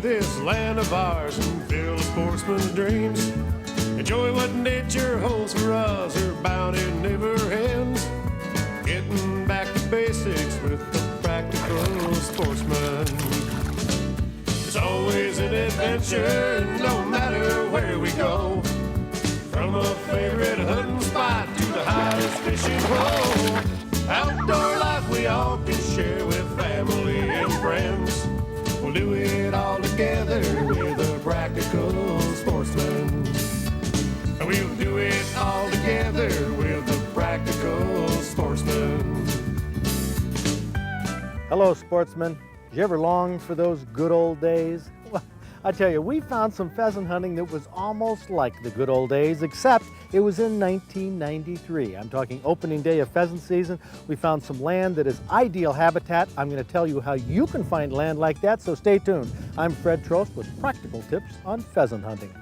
this land of ours and fill a sportsman's dreams. Enjoy what nature holds for us, her bounty never ends. Getting back to basics with the practical sportsman. It's always an adventure, no matter where we go. From a favorite hunting spot to the hottest fishing hole. Outdoor life we all can share with family and friends. We'll do it all together with a practical sportsman. We'll do it all together with a practical sportsman. Hello, sportsmen. Did you ever long for those good old days? Well, I tell you, we found some pheasant hunting that was almost like the good old days, except it was in 1993. I'm talking opening day of pheasant season. We found some land that is ideal habitat. I'm going to tell you how you can find land like that, so stay tuned. I'm Fred Trost with practical tips on pheasant hunting.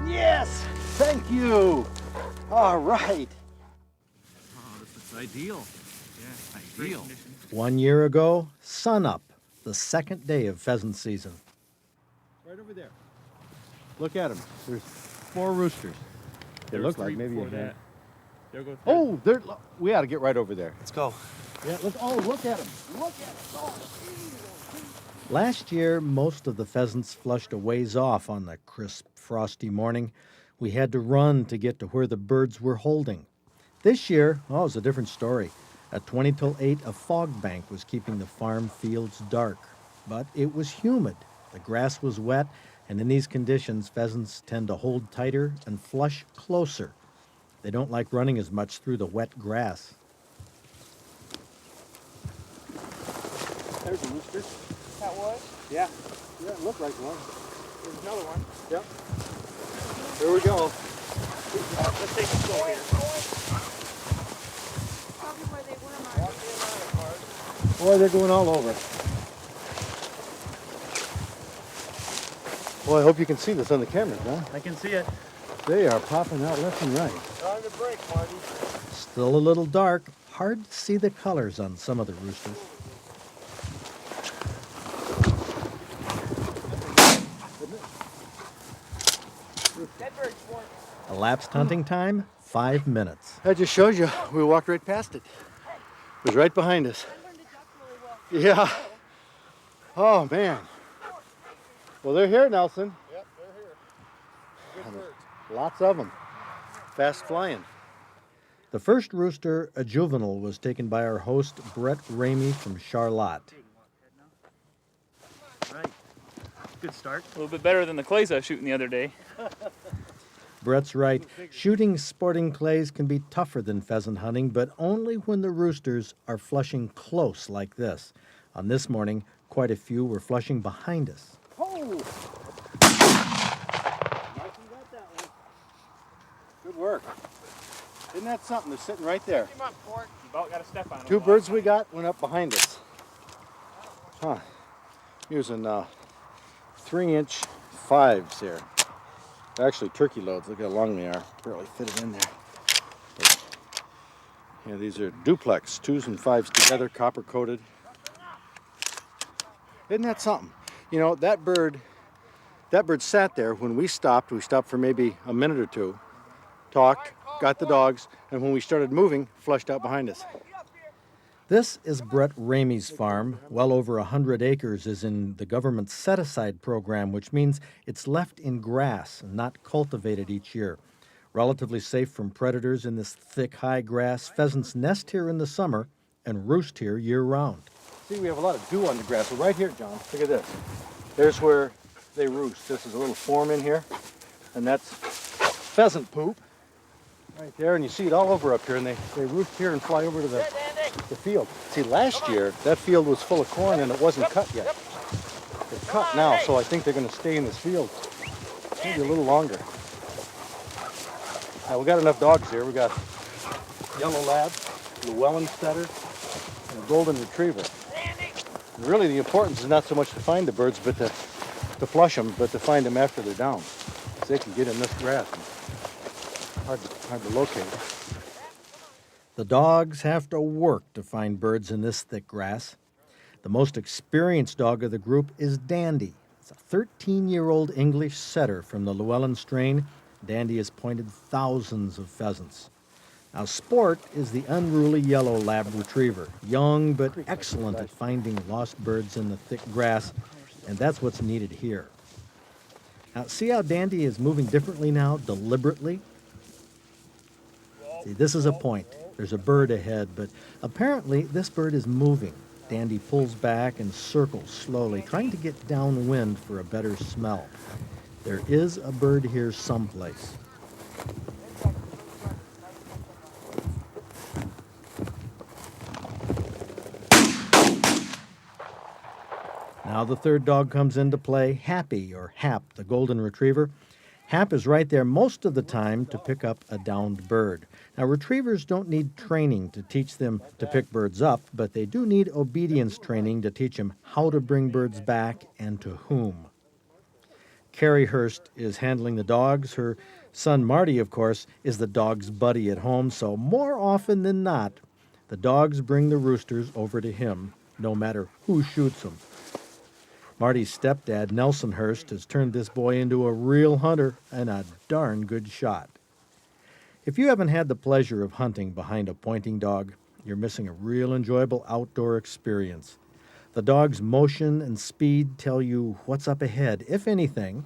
Yes, thank you. All right. Oh, this looks ideal. Yeah, ideal. 1 year ago, sunup, the second day of pheasant season. Right over there. Look at them. There's 4 roosters. They look like maybe a hen. Oh, we ought to get right over there. Let's go. Yeah, look at them. Look at them. Oh, last year, most of the pheasants flushed a ways off on the crisp, frosty morning. We had to run to get to where the birds were holding. This year, it was a different story. At 20 till 8, a fog bank was keeping the farm fields dark. But it was humid, the grass was wet, and in these conditions, pheasants tend to hold tighter and flush closer. They don't like running as much through the wet grass. There's a rooster. That was? Yeah, it looked like one. There's another one. Yep. Here we go. Let's take it slow here. Boy, they're going all over. Boy, I hope you can see this on the camera, huh? I can see it. They are popping out left and right. Time to break, Marty. Still a little dark. Hard to see the colors on some of the roosters. That bird's warm. Elapsed hunting time, 5 minutes. I just showed you. We walked right past it. It was right behind us. Yeah. Oh, man. Well, they're here, Nelson. Yep, they're here. Good birds. Lots of them. Fast flying. The first rooster, a juvenile, was taken by our host, Brett Ramey from Charlotte. Right. Good start. A little bit better than the clays I was shooting the other day. Brett's right. Shooting sporting clays can be tougher than pheasant hunting, but only when the roosters are flushing close like this. On this morning, quite a few were flushing behind us. Oh! Nice and got that one. Good work. Isn't that something? They're sitting right there. Come on, Fort. You about got to step on them. 2 birds we got went up behind us. Huh. Using 3-inch 5s here. They're actually turkey loads. Look how long they are. Barely fit it in there. But, yeah, these are duplex, 2s and 5s together, copper coated. Isn't that something? You know, that bird sat there when we stopped. We stopped for maybe a minute or two, talked, got the dogs, and when we started moving, flushed out behind us. This is Brett Ramey's farm. Well over 100 acres is in the government's set-aside program, which means it's left in grass and not cultivated each year. Relatively safe from predators in this thick, high grass, pheasants nest here in the summer and roost here year-round. See, we have a lot of dew on the grass. Well, right here, John, look at this. There's where they roost. This is a little form in here, and that's pheasant poop right there, and you see it all over up here, and they roost here and fly over to the field. See, last year, that field was full of corn, and it wasn't cut yet. It's cut now, so I think they're going to stay in this field maybe a little longer. Now, we got enough dogs here. We got yellow lab, Llewellyn setter, and a golden retriever. And really, the importance is not so much to find the birds, but to flush them, but to find them after they're down. So they can get in this grass. Hard to locate. The dogs have to work to find birds in this thick grass. The most experienced dog of the group is Dandy. It's a 13-year-old English setter from the Llewellyn strain. Dandy has pointed thousands of pheasants. Now, Sport is the unruly yellow lab retriever, young but excellent at finding lost birds in the thick grass, and that's what's needed here. Now, see how Dandy is moving differently now, deliberately? See, this is a point. There's a bird ahead, but apparently this bird is moving. Dandy pulls back and circles slowly, trying to get downwind for a better smell. There is a bird here someplace. Now the third dog comes into play, Happy, or Hap, the golden retriever. Hap is right there most of the time to pick up a downed bird. Now, retrievers don't need training to teach them to pick birds up, but they do need obedience training to teach them how to bring birds back and to whom. Carrie Hurst is handling the dogs. Her son Marty, of course, is the dog's buddy at home, so more often than not, the dogs bring the roosters over to him, no matter who shoots them. Marty's stepdad, Nelson Hurst, has turned this boy into a real hunter and a darn good shot. If you haven't had the pleasure of hunting behind a pointing dog, you're missing a real enjoyable outdoor experience. The dog's motion and speed tell you what's up ahead, if anything,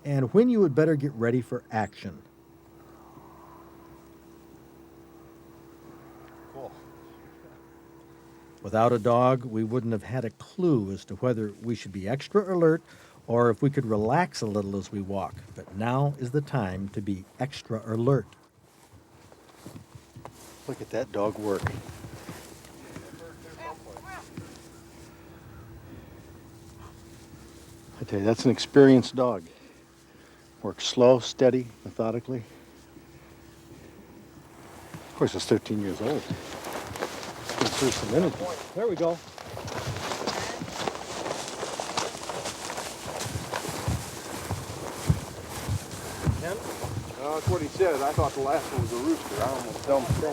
and when you would better get ready for action. Cool. Without a dog, we wouldn't have had a clue as to whether we should be extra alert or if we could relax a little as we walk. But now is the time to be extra alert. Look at that dog work. I tell you, that's an experienced dog. Works slow, steady, methodically. Of course, it's 13 years old. It's through some energy. There we go. That's what he said. I thought the last one was a rooster. I almost dumped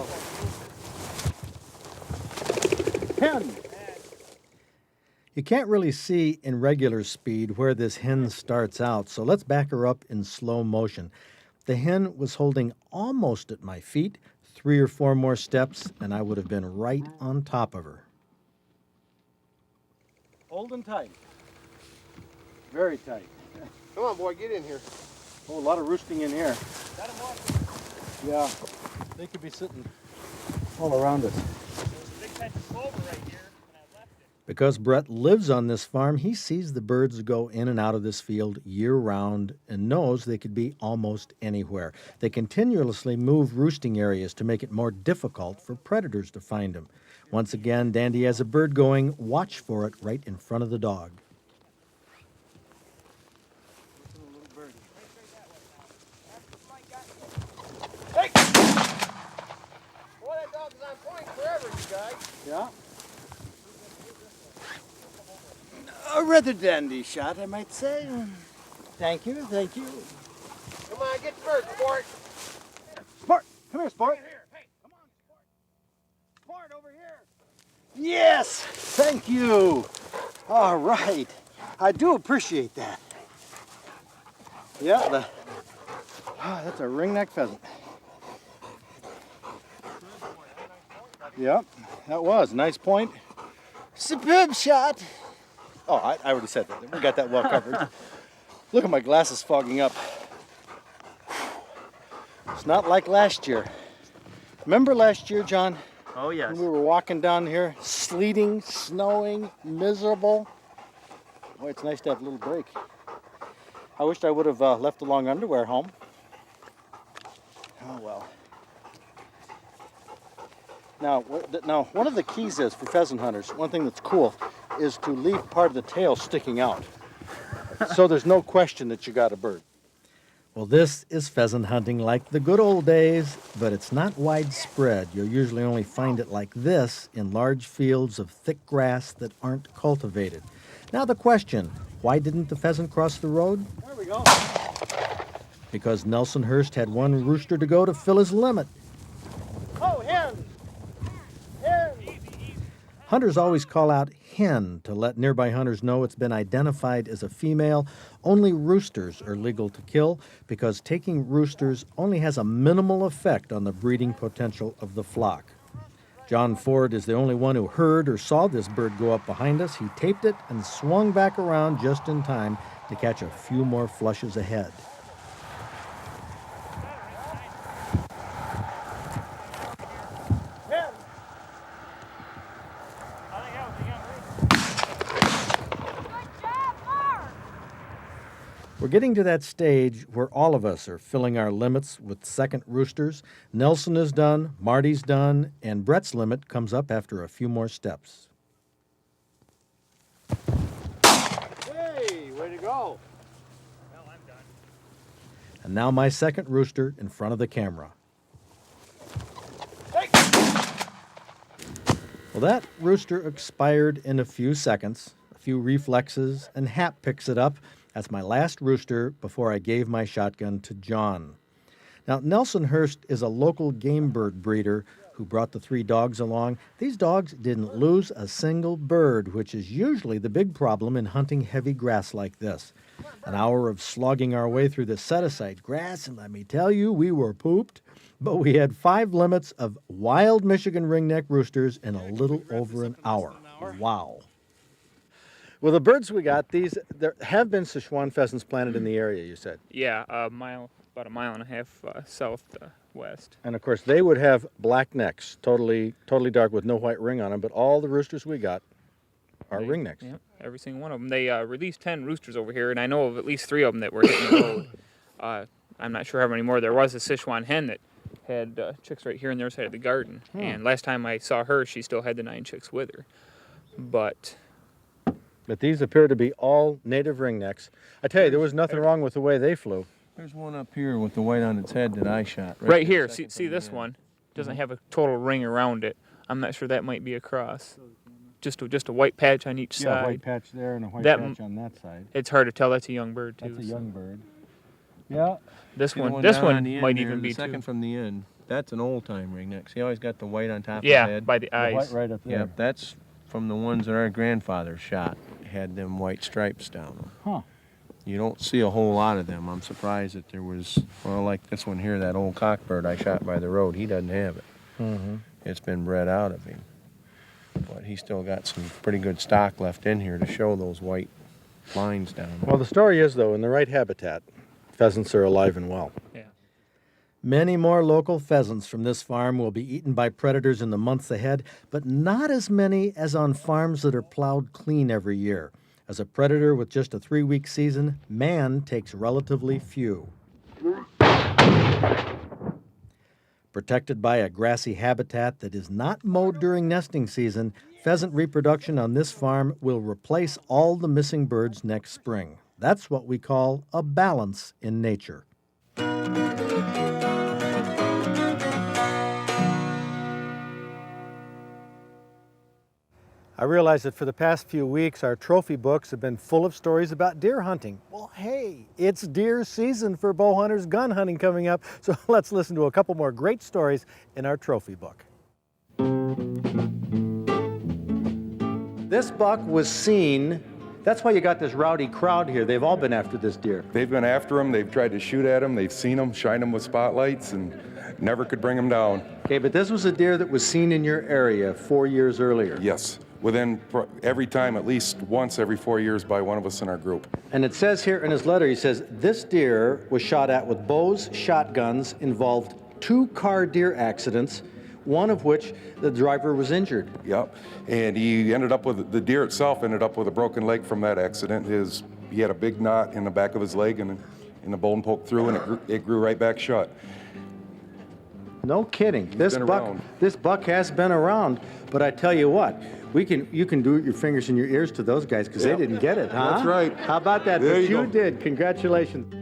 it. 10. You can't really see in regular speed where this hen starts out, so let's back her up in slow motion. The hen was holding almost at my feet. 3 or 4 more steps, and I would have been right on top of her. Hold and tight. Very tight. Come on, boy, get in here. Oh, a lot of roosting in here. Yeah, they could be sitting all around us. Because Brett lives on this farm, he sees the birds go in and out of this field year-round and knows they could be almost anywhere. They continuously move roosting areas to make it more difficult for predators to find them. Once again, Dandy has a bird going. Watch for it right in front of the dog. Hey! Boy, that dog is on point forever, you guys. Yeah. A rather dandy shot, I might say. Thank you, thank you. Come on, get the bird, Sport. Sport, come here, Sport. Hey, come on, Sport. Sport, over here. Yes, thank you. All right, I do appreciate that. Yeah, that's a ringneck pheasant. Yep, that was. Nice point. Superb shot. Oh, I already said that. We got that well covered. Look at my glasses fogging up. It's not like last year. Remember last year, John? Oh, yes. When we were walking down here, sleeting, snowing, miserable. Boy, it's nice to have a little break. I wished I would have left the long underwear home. Oh, well. Now, one of the keys is, for pheasant hunters, one thing that's cool, is to leave part of the tail sticking out. So there's no question that you got a bird. Well, this is pheasant hunting like the good old days, but it's not widespread. You'll usually only find it like this in large fields of thick grass that aren't cultivated. Now the question, why didn't the pheasant cross the road? There we go. Because Nelson Hurst had one rooster to go to fill his limit. Oh, hen! Hunters always call out hen to let nearby hunters know it's been identified as a female. Only roosters are legal to kill because taking roosters only has a minimal effect on the breeding potential of the flock. John Ford is the only one who heard or saw this bird go up behind us. He taped it and swung back around just in time to catch a few more flushes ahead. We're getting to that stage where all of us are filling our limits with second roosters. Nelson is done, Marty's done, and Brett's limit comes up after a few more steps. Hey, way to go. Well, I'm done. And now my second rooster in front of the camera. Well, that rooster expired in a few seconds, a few reflexes, and Hap picks it up. That's my last rooster before I gave my shotgun to John. Now, Nelson Hurst is a local game bird breeder who brought the 3 dogs along. These dogs didn't lose a single bird, which is usually the big problem in hunting heavy grass like this. An hour of slogging our way through the set-aside grass, and let me tell you, we were pooped. But we had 5 limits of wild Michigan ringneck roosters in a little over an hour. Wow. Well, the birds we got, there have been Sichuan pheasants planted in the area, you said. Yeah, about a mile and a half southwest. And of course, they would have black necks, totally dark with no white ring on them, but all the roosters we got are ringnecks. Yeah, every single one of them. They released 10 roosters over here, and I know of at least 3 of them that were hitting the road. I'm not sure how many more. There was a Sichuan hen that had chicks right here on the other side of the garden. And last time I saw her, she still had the 9 chicks with her. But these appear to be all native ringnecks. I tell you, there was nothing wrong with the way they flew. There's one up here with the white on its head that I shot. right here, see this one? Doesn't have a total ring around it. I'm not sure that might be a cross. Just a white patch on each Yeah, side. a white patch there and a white That patch on that side. It's hard to tell. That's a young bird too. That's a so. young bird. Yeah. This See the one down on the end might there, even be the second too. from the end. That's an old time ringneck. See how he's got the white on top of Yeah, his head? by the The eyes. white right up there. Yeah, that's from the ones that our grandfather shot. Had them white stripes down them. Huh. You don't see a whole lot of them. I'm surprised that there was, well, like this one here, that old cockbird I shot by the road, he doesn't have it. Mm-hmm. It's been bred out of him. But he's still got some pretty good stock left in here to show those white lines down there. Well, the story is, though, in the right habitat, pheasants are alive and well. Yeah. Many more local pheasants from this farm will be eaten by predators in the months ahead, but not as many as on farms that are plowed clean every year. As a predator with just a 3-week season, man takes relatively few. Protected by a grassy habitat that is not mowed during nesting season, pheasant reproduction on this farm will replace all the missing birds next spring. That's what we call a balance in nature. I realize that for the past few weeks, our trophy books have been full of stories about deer hunting. Well, hey, it's deer season for bow hunters gun hunting coming up, so let's listen to a couple more great stories in our trophy book. This buck was seen. That's why you got this rowdy crowd here. They've all been after this deer. They've been after him. They've tried to shoot at him. They've seen him, shine him with spotlights, and never could bring him down. Okay, but this was a deer that was seen in your area 4 years earlier. Yes, within every time, at least once every 4 years by one of us in our group. And it says here in his letter, he says, this deer was shot at with bows, shotguns, involved 2 car deer accidents, one of which the driver was injured. Yep, and he ended up with, the deer itself ended up with a broken leg from that accident. He had a big knot in the back of his leg, and the bone poked through, and it grew right back shut. No kidding. This buck has been around, but I tell you what, you can do your fingers in your ears to those guys because they didn't get it, huh? That's right. How about that? There But you go. did. Congratulations.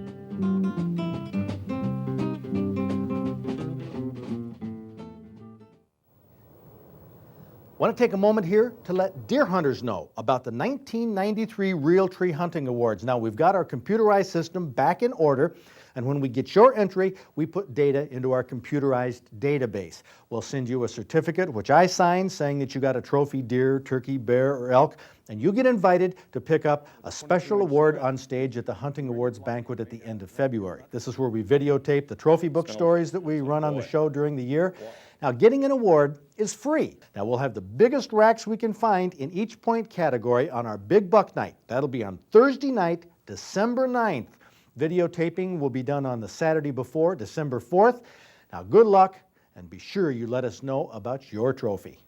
Want to take a moment here to let deer hunters know about the 1993 Real Tree Hunting Awards. Now, we've got our computerized system back in order. And when we get your entry, we put data into our computerized database. We'll send you a certificate, which I sign, saying that you got a trophy deer, turkey, bear, or elk, and you get invited to pick up a special award on stage at the Hunting Awards banquet at the end of February. This is where we videotape the trophy book stories that we run on the show during the year. Now, getting an award is free. Now, we'll have the biggest racks we can find in each point category on our Big Buck Night. That'll be on Thursday night, December 9th. Videotaping will be done on the Saturday before, December 4th. Now, good luck, and be sure you let us know about your trophy.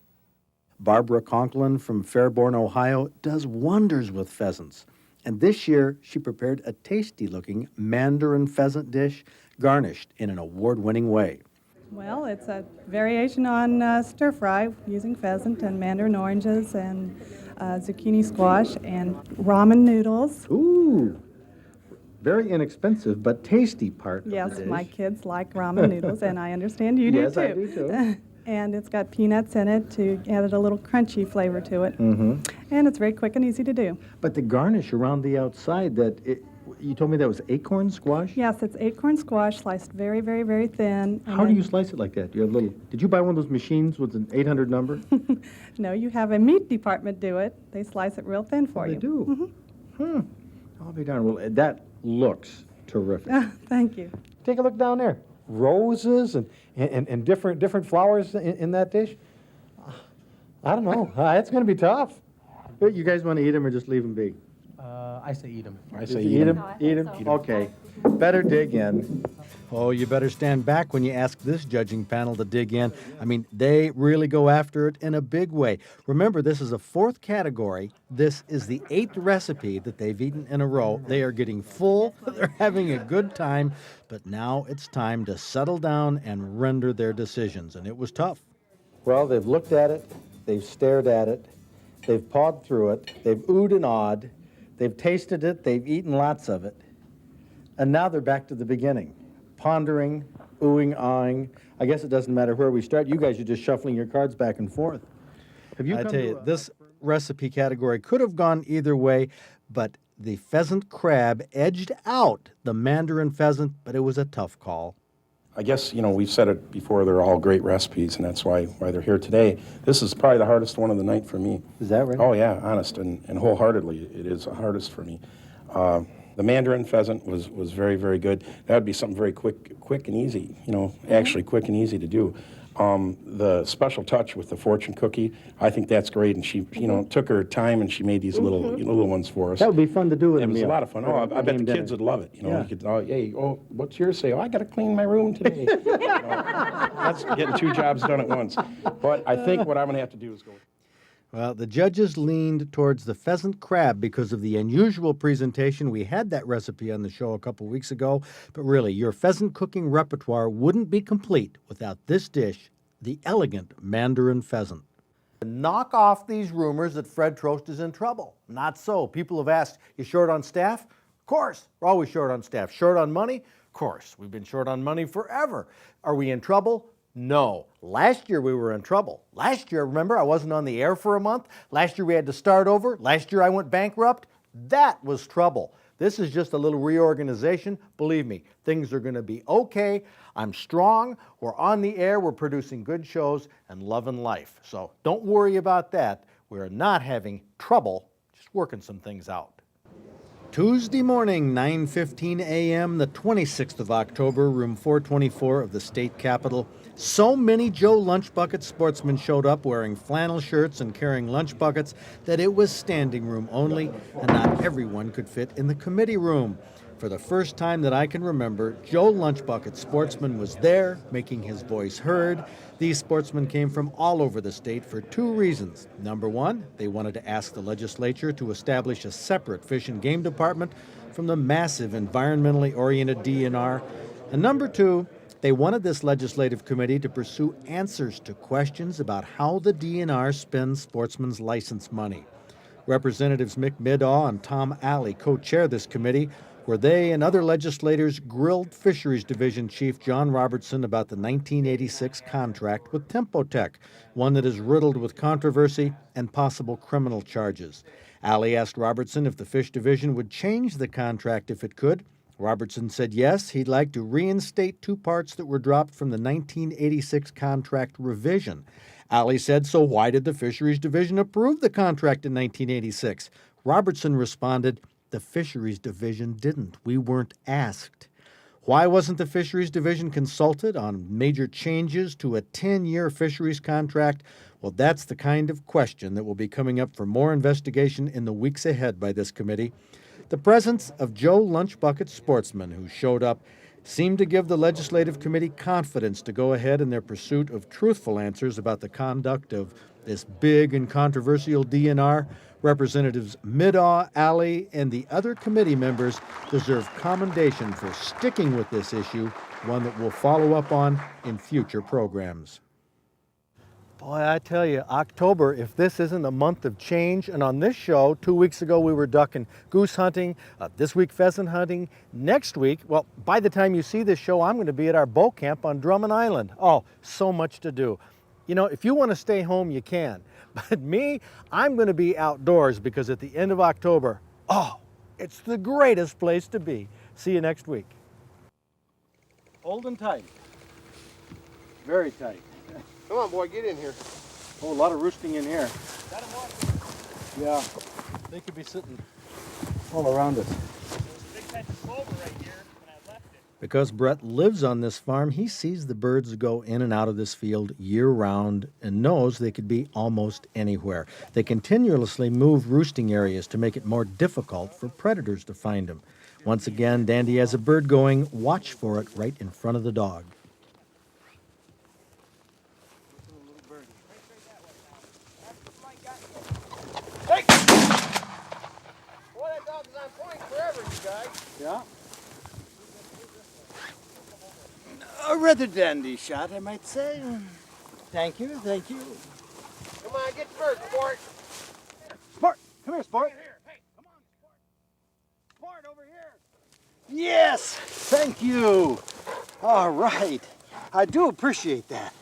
Barbara Conklin from Fairborn, Ohio, does wonders with pheasants. And this year, she prepared a tasty-looking Mandarin pheasant dish garnished in an award-winning way. Well, it's a variation on stir fry using pheasant and mandarin oranges and zucchini squash and ramen noodles. Ooh, very inexpensive but tasty part of Yes, the dish. my kids like ramen noodles, and I understand you do Yes, too. I do too. And it's got peanuts in it to add a little crunchy flavor to it. Mm-hmm. And it's very quick and easy to do. But the garnish around the outside, you told me that was acorn squash? Yes, it's acorn squash sliced very, very, very thin. How do you slice it like that? You have did you buy one of those machines with an 800 number? No, you have a meat department do it. They slice it real thin for They you. do? Mm-hmm. I'll be darned. Well, that looks terrific. Thank you. Take a look down there. Roses and different flowers in that dish. I don't know. It's going to be tough. You guys want to eat them or just leave them be? I say eat them. I say eat 'em. Eat them? Okay. Better dig in. Oh, you better stand back when you ask this judging panel to dig in. I mean, they really go after it in a big way. Remember, this is a fourth category. This is the 8th recipe that they've eaten in a row. They are getting full. They're having a good time. But now it's time to settle down and render their decisions. And it was tough. Well, they've looked at it. They've stared at it. They've pawed through it. They've oohed and awed. They've tasted it. They've eaten lots of it. And now they're back to the beginning. Pondering, oohing, awing. I guess it doesn't matter where we start. You guys are just shuffling your cards back and forth. Have you I come tell to you, this recipe category could have gone either way, but the pheasant crab edged out the Mandarin pheasant, but it was a tough call. I guess, we've said it before, they're all great recipes, and that's why they're here today. This is probably the hardest one of the night for me. Is that right? Oh, yeah, honest, and wholeheartedly, it is the hardest for me. The Mandarin pheasant was very, very good. That would be something very quick and easy, actually quick and easy to do. The special touch with the fortune cookie, I think that's great, and she, took her time and she made these little ones for us. That would be fun to do with It a was a meal. lot of fun. Oh, I bet the kids would love it. Yeah. You could, hey, what's yours say? Oh, I got to clean my room today. That's getting 2 jobs done at once. But I think what I'm going to have to do is go. Well, the judges leaned towards the pheasant crab because of the unusual presentation. We had that recipe on the show a couple weeks ago, but really, your pheasant cooking repertoire wouldn't be complete without this dish, the elegant Mandarin pheasant. Knock off these rumors that Fred Trost is in trouble. Not so. People have asked, you short on staff? Of course, we're always short on staff. Short on money? Of course, we've been short on money forever. Are we in trouble? No. Last year we were in trouble. Last year, remember, I wasn't on the air for a month. Last year we had to start over. Last year I went bankrupt. That was trouble. This is just a little reorganization. Believe me, things are going to be okay. I'm strong. We're on the air. We're producing good shows and loving life. So don't worry about that. We're not having trouble, just working some things out. Tuesday morning, 9:15 a.m., the 26th of October, room 424 of the state capitol. So many Joe Lunch Bucket sportsmen showed up wearing flannel shirts and carrying lunch buckets that it was standing room only, and not everyone could fit in the committee room. For the first time that I can remember, Joe Lunch Bucket Sportsman was there, making his voice heard. These sportsmen came from all over the state for 2 reasons. Number 1, they wanted to ask the legislature to establish a separate fish and game department from the massive environmentally oriented DNR. And number 2, they wanted this legislative committee to pursue answers to questions about how the DNR spends sportsmen's license money. Representatives Mick Middaugh and Tom Alley co-chair this committee, where they and other legislators grilled Fisheries Division Chief John Robertson about the 1986 contract with Tempotech, one that is riddled with controversy and possible criminal charges. Alley asked Robertson if the Fish Division would change the contract if it could. Robertson said yes, he'd like to reinstate 2 parts that were dropped from the 1986 contract revision. Alley said, so why did the Fisheries Division approve the contract in 1986? Robertson responded, the Fisheries Division didn't. We weren't asked. Why wasn't the Fisheries Division consulted on major changes to a 10-year fisheries contract? Well, that's the kind of question that will be coming up for more investigation in the weeks ahead by this committee. The presence of Joe Lunchbucket Sportsman, who showed up, seemed to give the Legislative Committee confidence to go ahead in their pursuit of truthful answers about the conduct of this big and controversial DNR. Representatives Middaugh, Alley, and the other committee members deserve commendation for sticking with this issue, one that we'll follow up on in future programs. Boy, I tell you, October, if this isn't a month of change, and on this show, 2 weeks ago we were duck and goose hunting, this week pheasant hunting, next week, well, by the time you see this show, I'm going to be at our bow camp on Drummond Island. Oh, so much to do. You know, if you want to stay home, you can. But me, I'm going to be outdoors because at the end of October, oh, it's the greatest place to be. See you next week. Hold and tight. Very tight. Come on, boy, get in here. Oh, a lot of roosting in here. Got him walking. Yeah, they could be sitting all around us. Big patch of clover right here when I left it. Because Brett lives on this farm, he sees the birds go in and out of this field year-round and knows they could be almost anywhere. They continuously move roosting areas to make it more difficult for predators to find them. Once again, Dandy has a bird going. Watch for it right in front of the dog. Hey! Boy, that dog is on point forever, you guys. Yeah. A rather dandy shot, I might say. Thank you, thank you. Come on, get the bird, sport. Sport, come here, Sport. Hey, come on, sport. Sport, over here. Yes, thank you. All right, I do appreciate that.